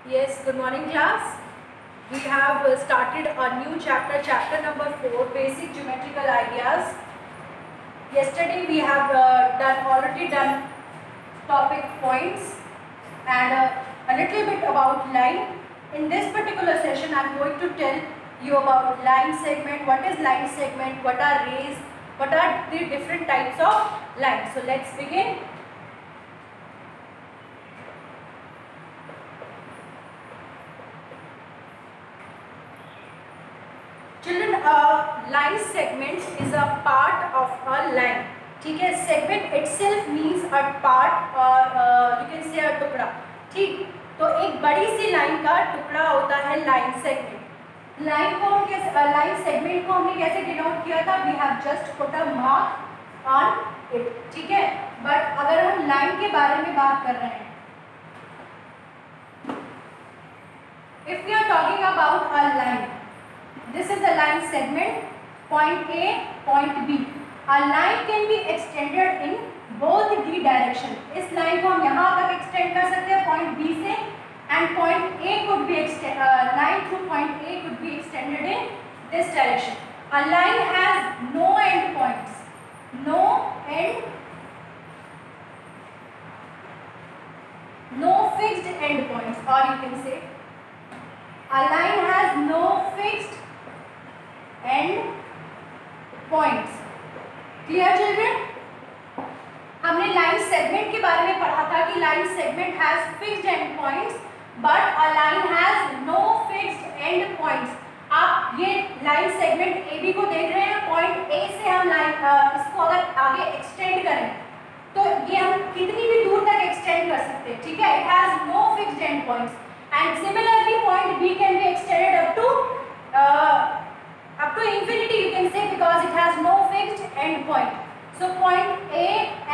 Yes, good morning class. We have started a new chapter, chapter number 4, basic geometrical ideas. Yesterday we have already done topic points and a little bit about line. In this particular session I am going to tell you about line segment, what is line segment, what are rays, what are the different types of lines. So let's begin. Children, line segment is a part of a line. ठीक है, segment itself means a part or you can say a टुकड़ा. ठीक, तो एक बड़ी सी line का टुकड़ा होता है लाइन सेगमेंट. लाइन को हम कैसे, लाइन सेगमेंट को हमने कैसे डिनोट किया था? We have just put a mark on it. ठीक है, बट अगर हम लाइन के बारे में बात कर रहे हैं, if we are talking about a line, this is the line segment, point A, point B. A line can be extended in both the direction. इस लाइन को हम यहाँ तक extend कर सकते हैं point B से, and point A could be line through point A could be extended in this direction. A line has no end points, no fixed end points, or you can say a line has no fixed end points. Clear children? हमने line segment के बारे में पढ़ा था कि line segment has fixed end points but a line has no fixed end points. आप ये line segment A B को देख रहे हैं. पॉइंट ए से हम लाइन इसको अगर आगे एक्सटेंड करें तो ये हम कितनी भी दूर तक एक्सटेंड कर सकते हैं. ठीक है, it has no fixed end points. And similarly point B can be extended up to infinity, you can say, because it has no fixed end point. So point A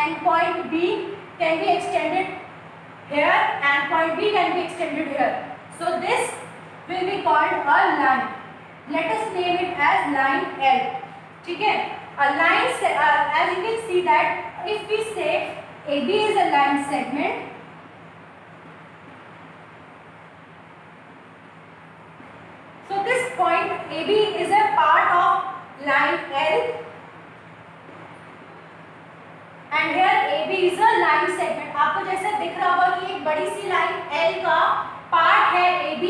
and point B can be extended here and point B can be extended here. So this will be called a line. Let us name it as line L. ठीक है, a line as you can see that if we say AB is a line segment, so this point AB is a part of line L and here AB is a line segment. आपको जैसे दिख रहा होगा कि एक बड़ी सी line L का part है AB.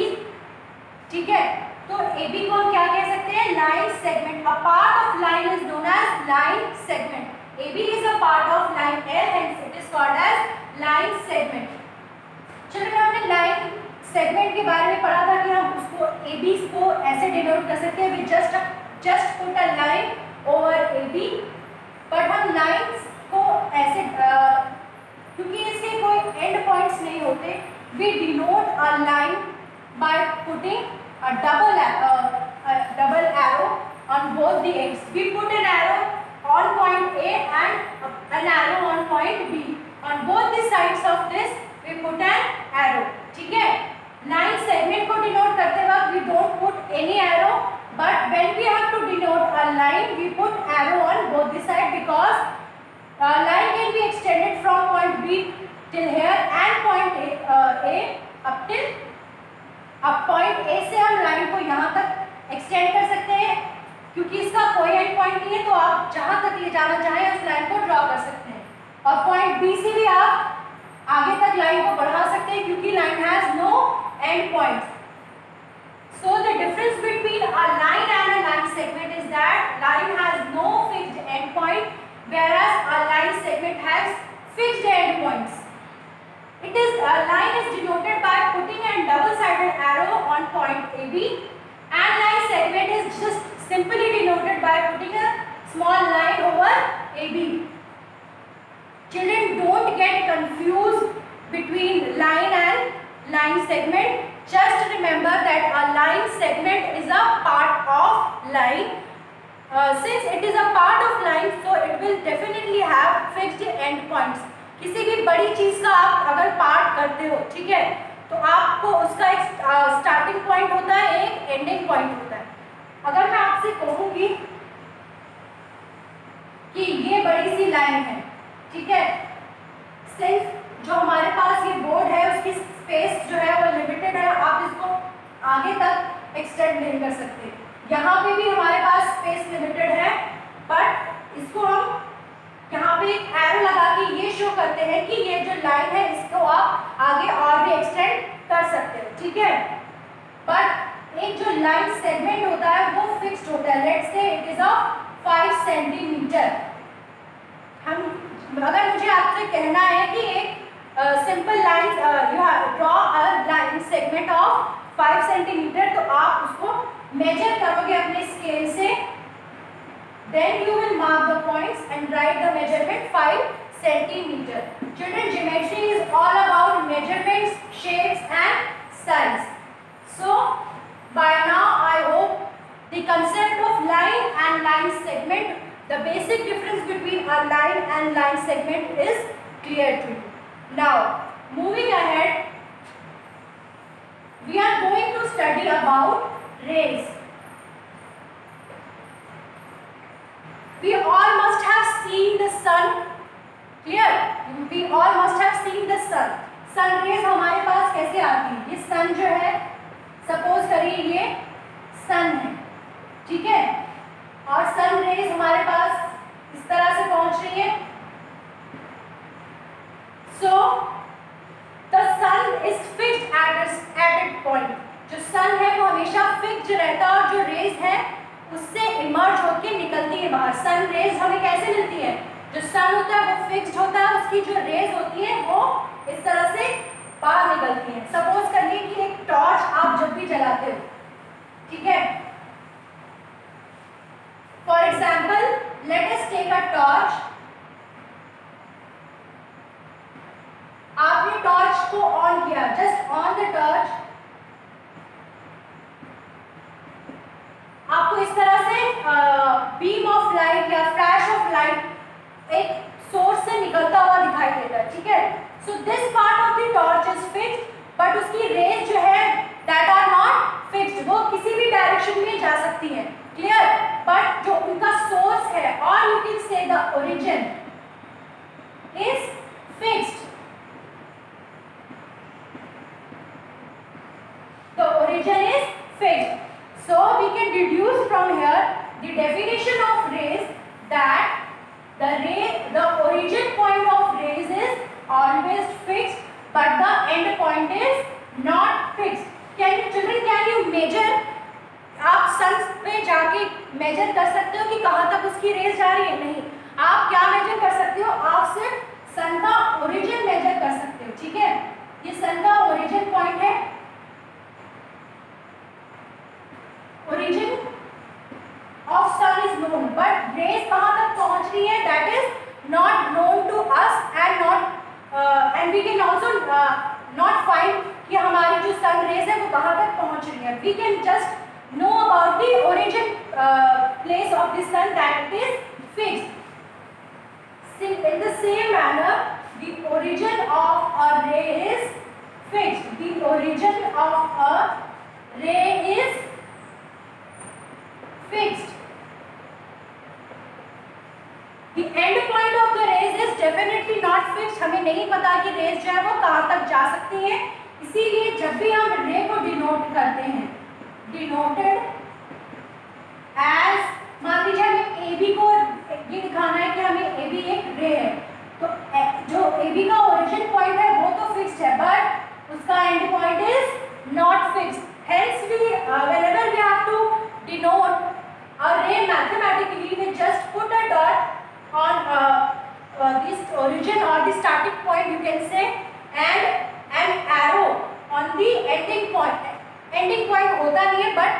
ठीक है, तो AB को हम क्या कह सकते हैं? Line segment. A part of line is known as line segment. AB is a part of line L and it is called as line segment. चलिए, हमने लाइन सेगमेंट के बारे में पढ़ा था कि हम उसको AB को ऐसे डिनोट कर सकते हैं. We just put a line over AB. But हम लाइंस को ऐसे क्योंकि इसके कोई एंड पॉइंट्स नहीं होते, we denote a line by putting a double arrow on both the ends. We put an arrow on point A and an arrow on point B. On both the sides of this we put an arrow. ठीक है, line segment को denote करते वक्त we don't put any arrow, but when we have to denote a line we put arrow on both the side because line can be extended from point B till here and point A up till point A से हम line को यहाँ तक extend कर सकते हैं क्योंकि इसका कोई एंड पॉइंट नहीं है. तो आप जहाँ तक ले जाना चाहें उस लाइन को ड्रॉ कर सकते हैं और पॉइंट B से भी आप आगे तक लाइन को बढ़ा सकते हैं क्योंकि line has no end points. So the difference between a line and a line segment is that line has no fixed end point, whereas a line segment has fixed end points. It is a line is denoted by putting a double-sided arrow on point AB, and line segment is just simply denoted by putting a small line over AB. Children, don't get confused between line and line segment. Just remember that a line segment is a part of line. Since it is a part of line, so it will definitely have fixed end points. किसी भी बड़ी चीज का आप अगर part करते हो, ठीक है, तो आपको उसका एक स्टार्टिंग पॉइंट होता है, एक एंडिंग पॉइंट होता है. अगर मैं आपसे कहूँगी कि ये बड़ी सी लाइन है, ठीक है, सिंस जो हमारे पास ये बोर्ड है उसकी स्पेस जो है वो लिमिटेड है, आगे तक एक्सटेंड नहीं कर सकते। यहाँ पे भी हमारे पास स्पेस लिमिटेड है, बट इसको हम यहाँ पे एक एरो लगा के ये शो करते हैं कि ये जो लाइन है इसको आप आगे और भी एक्सटेंड कर सकते हो, ठीक है। बट एक जो लाइन सेगमेंट होता है वो फिक्स्ड होता है। Let's say it is of 5 centimetre. हम अगर मुझे आपसे कहना है कि एक simple line you draw a line segment of 5 centimetre, तो आप उसको मेजर करोगे अपने स्केल से। Then you will mark the points and write the measurement 5 centimeter. Children, geometry is all about measurements, shapes and size. So by now I hope the concept of line and line segment, the basic difference between a line and line segment is clear to you. Now moving ahead, we are going to study about rays. We all must have seen the sun. Clear? We all must have seen the sun. Sun rays हमारे पास कैसे आती है? ये सन जो है, suppose करिए ये सन है, ठीक है, और सन रेज हमारे पास इस तरह से पहुंच रही है। So the sun is fixed at a point. जो सन है वो हमेशा फिक्स्ड रहता है, और जो रेज है उससे इमर्ज होके निकलती है बाहर। सन रेज हमें कैसे मिलती है? जो सन होता है वो फिक्स्ड होता है, उसकी जो रेज होती है वो इस तरह से बाहर निकलती है। सपोज करिए कि एक टॉर्च आप जब भी जलाते हो, ठीक है, for example let us take a torch. आपने टॉर्च को ऑन किया, जस्ट ऑन द टॉर्च, आपको इस तरह से बीम ऑफ लाइट या फ्लैश ऑफ लाइट एक सोर्स से निकलता हुआ दिखाई देता है, ठीक है। So this part of the torch is fixed, but उसकी रेज जो है दैट आर नॉट फिक्स्ड, वो किसी भी डायरेक्शन में जा सकती है, क्लियर। बट जो उनका सोर्स है, और you can say the origin is fixed, the origin is fixed. So we can deduce from here the definition of rays that the origin point of rays is always fixed, but the end point is not fixed. Can you measure? आप सन पे जाके major कर सकते हो कि कहाँ तक उसकी रेज जा रही है? नहीं। आप क्या मेजर कर सकते हो? आप सिर्फ सन का ओरिजिन मेजर कर सकते हो, ठीक है। ये सन का ओरिजिन पॉइंट है, origin of sun is known, but rays कहाँ तक पहुँच रही है that is not known to us, and we can also not find कि हमारी जो sun rays है वो कहाँ तक पहुँच रही है। We can just know about the origin place of the sun, that it is fixed. In the same manner, the origin of a ray is fixed. The origin of a ray is fixed. The end point of the rays is definitely not fixed. हमें नहीं पता कि raise जो है वो कहाँ तक जा सकती है, इसीलिए जब भी हम रे को डिनोट करते हैं, डिनोटेड एज, मान लीजिए हमें ए बी को ये दिखाना है कि हमें ए बी एक रे है, तो जो ए बी का ओरिजिन पॉइंट है वो तो फिक्स्ड है, बट उसका and point is not fixed. Hence we whenever we have to denote a ray mathematically, we just put a dot on this origin or the starting point, you can say, and an arrow on the ending point. Ending point होता नहीं है, but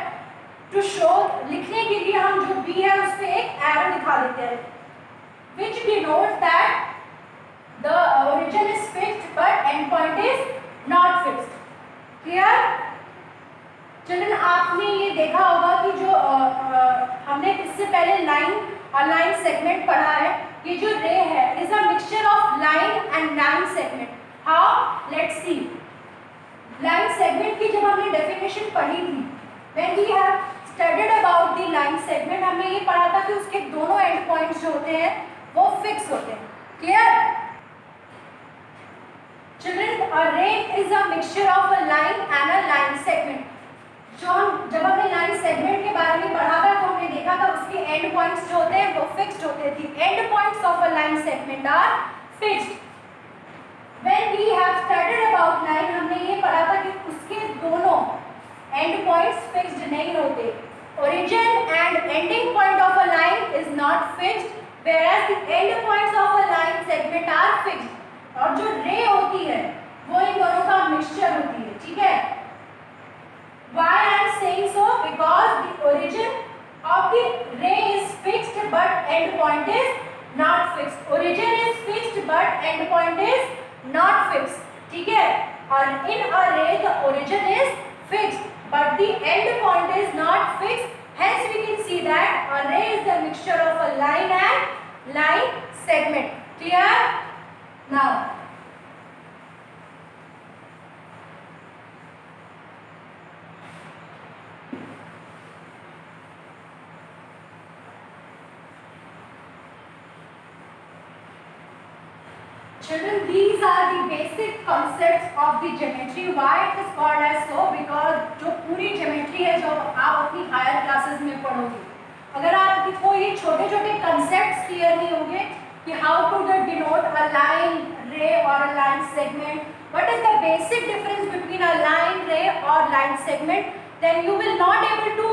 to show, लिखने के लिए हम जो B है उस पे एक arrow दिखा देते हैं, which denotes that the origin is fixed but end point is not fixed. Clear? चलिए, आपने ये देखा होगा कि जो हमने इससे पहले लाइन और लाइन सेगमेंट पढ़ा है, ये जो रे है is a mixture of line and line segment. How? Let's see. Line segment की जब हमने डेफिनेशन पढ़ी थी, when we have studied about the line segment, हमने ये पढ़ा था कि उसके दोनों एंड पॉइंट्स जो होते हैं वो फिक्स होते हैं। क्लियर? चिल्ड्रन, अ रे is a mixture of a line and a line segment. जो हम जब हमने लाइन सेगमेंट के बारे में पढ़ा था तो हमने देखा था उसके एंड पॉइंट्स जो होते हैं वो फिक्स्ड होते थे। End points of a line segment are fixed. When we have studied about line, हमने ये पढ़ा था कि उसके दोनों एंड पॉइंट्स फिक्स्ड नहीं होते। Origin and ending point of a line is not fixed, whereas the end points of a line segment are fixed. और जो रे होती है वो इन दोनों का मिक्सचर होती है, ठीक है। Why I am saying so? Because the origin of the ray is fixed but end point is not fixed. Origin is fixed but end point is not fixed, ठीक है। और in a ray the origin is fixed but the end point is not fixed. Hence we can see that a ray is the mixture of a line and line segment. Clear? Now children, these are the basic concepts of the geometry. Why it is called as so? Because जो पूरी geometry है जो आप अपनी higher classes में पढ़ोगे, अगर आपको ये छोटे छोटे concepts clear नहीं होंगे कि how to denote a line, ray or a line segment, what is the basic difference between a line, ray or line segment, then you will not able to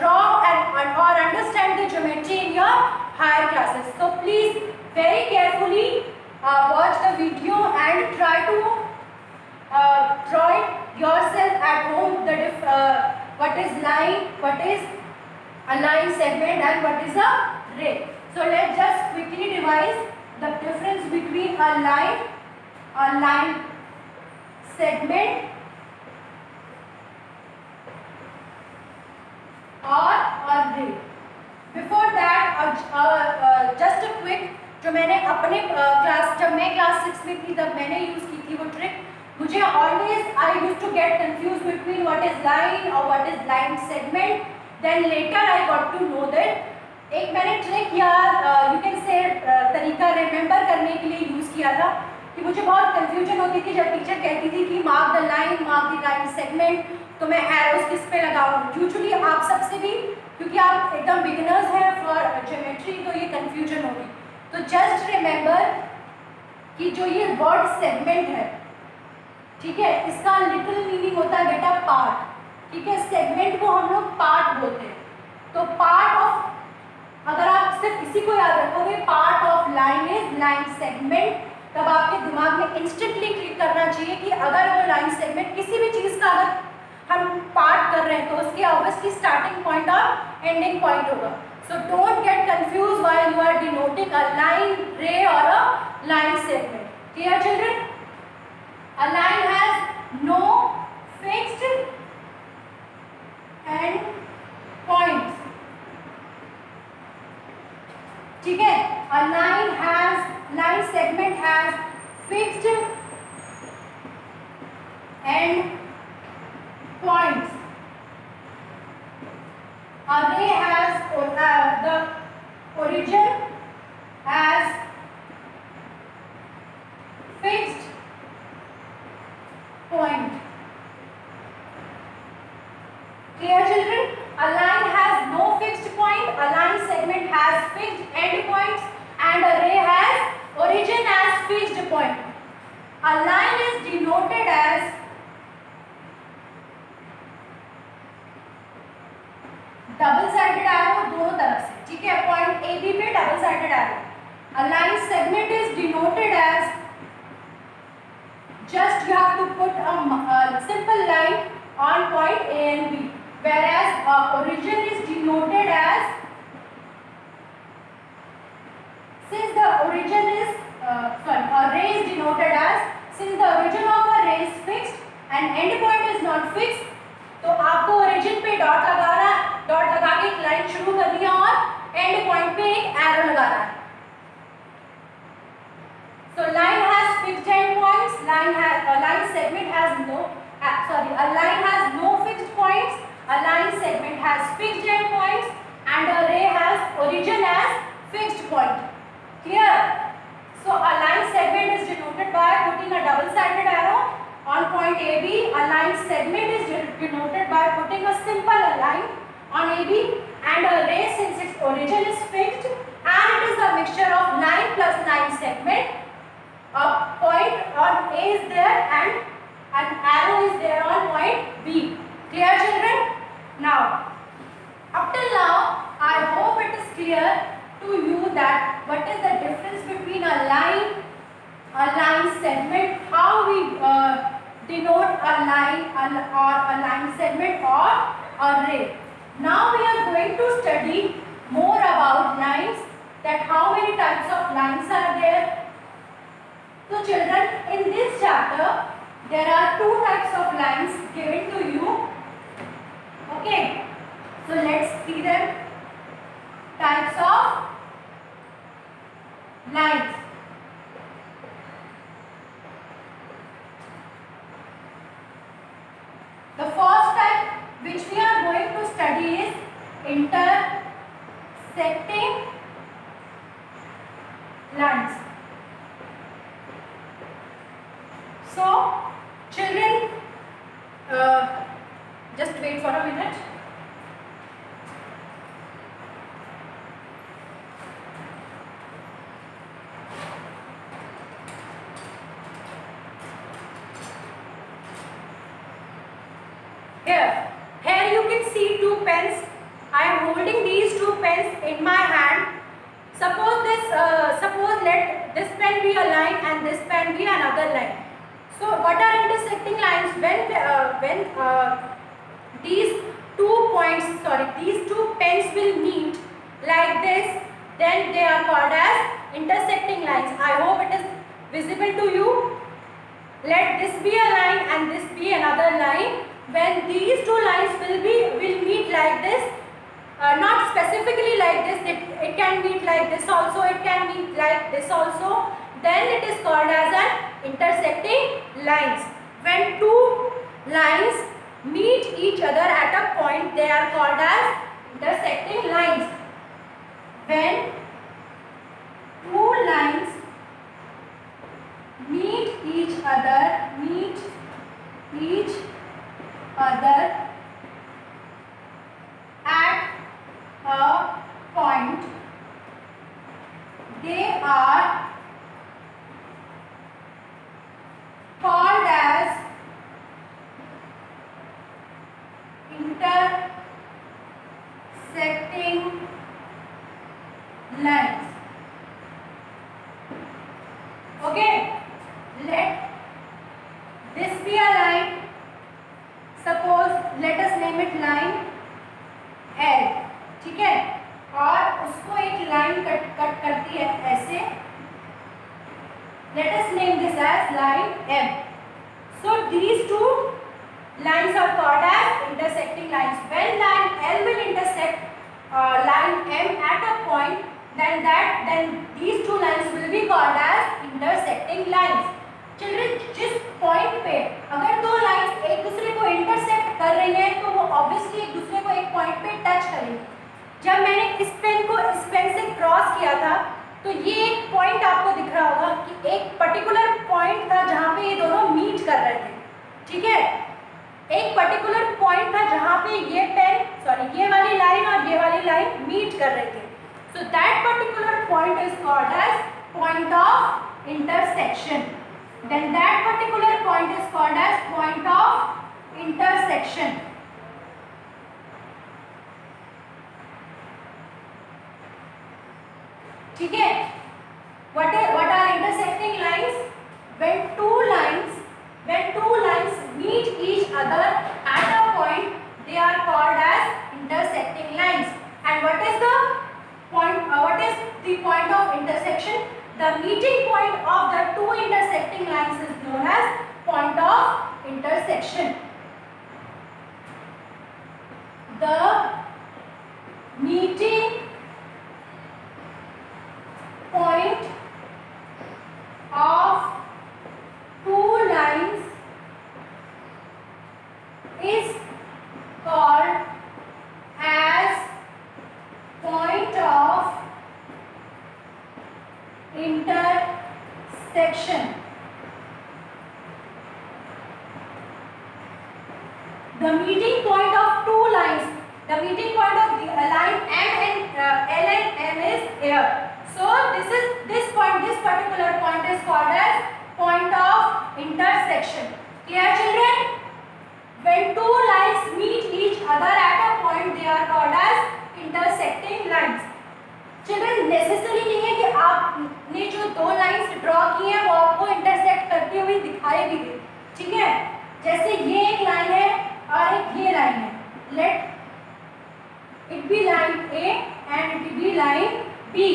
draw and or understand the geometry in your higher classes. So please very carefully watch the video and try to draw it yourself at home. What is line, what is a line segment and what is a ray. So let's just quickly revise the difference between a line segment or a ray. Before that just a quick, जो मैंने अपने class जब मैं class 6 में थी तब मैंने use की थी वो ट्रिक। मुझे always I use to get confuse between what is line और what is line segment, then later I got to know that. एक मैंने ट्रिक या यू कैन से तरीका रिमेंबर करने के लिए यूज़ किया था कि मुझे बहुत कंफ्यूजन होती थी जब टीचर कहती थी कि मार्क द लाइन सेगमेंट, तो मैं एरोस किस पे लगाऊँ। यूजुअली आप सबसे भी, क्योंकि आप एकदम बिगिनर्स हैं फॉर ज्योमेट्री, तो ये कंफ्यूजन होगी। तो जस्ट रिमेंबर कि जो ये वर्ड सेगमेंट है, ठीक है, इसका लिटिल मीनिंग होता है बेटा पार्ट, ठीक है। सेगमेंट को हम लोग पार्ट बोलते हैं। तो पार्ट ऑफ, अगर आप सिर्फ इसी को याद रखोगे part of line is line segment, तब आपके दिमाग में इंस्टेंटली क्लिक करना चाहिए कि अगर वो लाइन सेगमेंट किसी भी चीज़ का अगर हम पार्ट कर रहे हैं तो उसके ऑब्वियसली स्टार्टिंग पॉइंट और एंडिंग पॉइंट होगा। So don't get confused while you are denoting a line, ray or a line segment. Clear children? A line has no fixed end points. ठीक है? A line segment has fixed end points. A ray has the origin has fixed point. Clear children? A line has no fixed point, a line segment has fixed end points and a ray has origin as fixed point. A line is denoted as double sided arrow दोनों तरफ से, ठीक है। Point A B पे double sided arrow. A line segment is denoted as just you have to put a simple line on point A and B, whereas origin is denoted as, since the origin is ray is denoted as, since the origin of a ray is fixed and end point is not fixed, तो आपको origin पे dot लगा के एक line शुरू करनी है और एंड पॉइंट पे एक एरो लगाना है। So line has fixed end points. Line segment has no. A line has no fixed points. A line segment has fixed end points, and a ray has origin as fixed point. Clear? So a line segment is denoted by putting a double-sided arrow on point AB. A line segment is denoted by putting AB, and a ray, since its origin is fixed and it is a mixture of line plus line segment, a point on A is there and an arrow is there on point B. Clear, children? Now, up till now, I hope it is clear to you that what is the difference between a line segment, how we denote a line or a line segment or a ray. Now we are going to study more about lines, that how many types of lines are there. So children, in this chapter there are two types of lines given to you. Okay, so let's see them. Types of lines. The first type which we are going to study is intersecting lines. So children, just wait for a minute. Here you can see two pens. I am holding these two pens in my hand. Suppose let this pen be a line and this pen be another line. So what are intersecting lines? When these these two pens will meet like this, then they are called as intersecting lines. I hope it is visible to you. Let this be a line and this be another line. When these two lines will meet like this, not specifically like this, it can meet like this also, it can meet like this also, then it is called as an intersecting lines. When two lines meet each other at a point, they are called as intersecting lines. When two lines meet each other at a point, they are called as intersecting lines. Okay, let this be a line. Suppose let us name it line L, ठीक है, और उसको एक line cut करती है ऐसे. Let us name this as line M. So these two lines are called as intersecting lines. When line L will intersect line M at a point, then these two lines will be called as intersecting lines. Children, जिस point पे अगर दो lines एक दूसरे को intersect कर रही हैं तो वो ऑब्वियसली एक दूसरे को एक पॉइंट पे टच करेंगे. जब मैंने इस पेन को इस पेन से क्रॉस किया था तो ये एक पॉइंट आपको दिख रहा होगा कि एक पर्टिकुलर पॉइंट था जहाँ पे ये दोनों मीट कर रहे थे. ठीक है, एक पर्टिकुलर पॉइंट था जहाँ पे ये वाली लाइन और ये वाली लाइन मीट कर रहे थे. So that particular point is called as point of intersection. Then that particular point is called as point of intersection. ठीक है, what are intersecting lines? When two lines meet each other at a point, they are called as intersecting lines. And what is the point of intersection? The meeting point of the two intersecting lines is known as point of intersection. The meeting point of two lines is called as point of intersection. The meeting point of two lines The meeting point of the line M and L and M is here. So this particular point is called as point of intersection. Clear children? When two lines meet each other at a point, they are called as intersecting lines. Children, necessary नहीं है कि आपने जो दो lines draw की हैं वो आपको इंटरसेक्ट करती हुई दिखाई भी दे, ठीक है? जैसे ये एक लाइन है और एक ये लाइन है. Let it be line A and it be line B.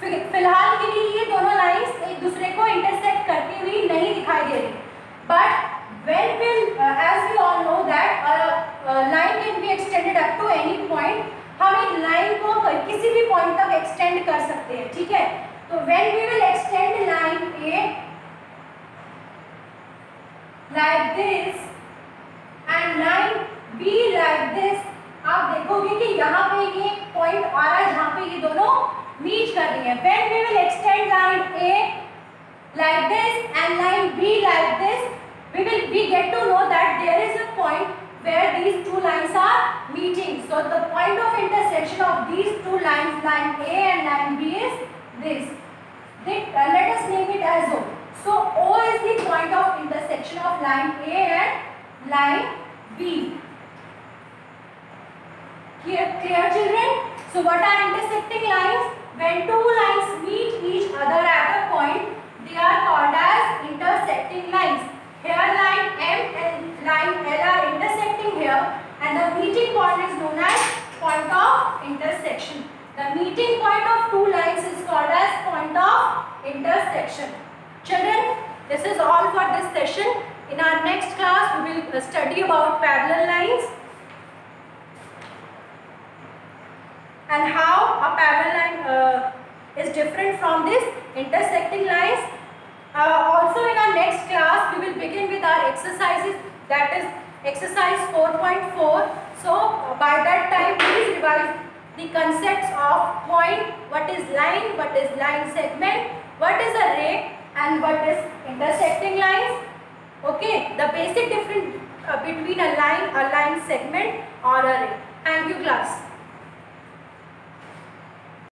फिलहाल के लिए ये दोनों लाइंस एक दूसरे को इंटरसेक्ट करती हुई नहीं दिखाई दे रही. But when as we all know that line can be extended up to any point. हम एक लाइन को किसी भी पॉइंट तक एक्सटेंड कर सकते हैं, ठीक है? तो when we will extend line A like this and line B like this, आप देखोगे कि यहाँ पे ये पॉइंट आ रहा है जहाँ पे ये दोनों मीट कर रही हैं. When we will extend line A like this and line B like this, we get to know that there is a point where these two lines are meeting. So the point of intersection of these two lines, line A and line B, is this. Let us name it as O. So O is the point of intersection of line A and line B. Clear children? So what are intersecting lines? When two lines meet each other at a point, they are called as intersecting lines. Here line M and line L are intersecting here, and the meeting point is known as point of intersection. The meeting point of two lines is called as point of intersection. Children, this is all for this session. In our next class, we will study about parallel lines and how a parallel line is different from this intersecting lines. Also in our next class we will begin with our exercises, that is exercise 4.4. So by that time please revise the concepts of point, what is line, what is line segment, what is a ray, and what is intersecting lines. Okay, the basic difference between a line segment or a ray. Thank you class.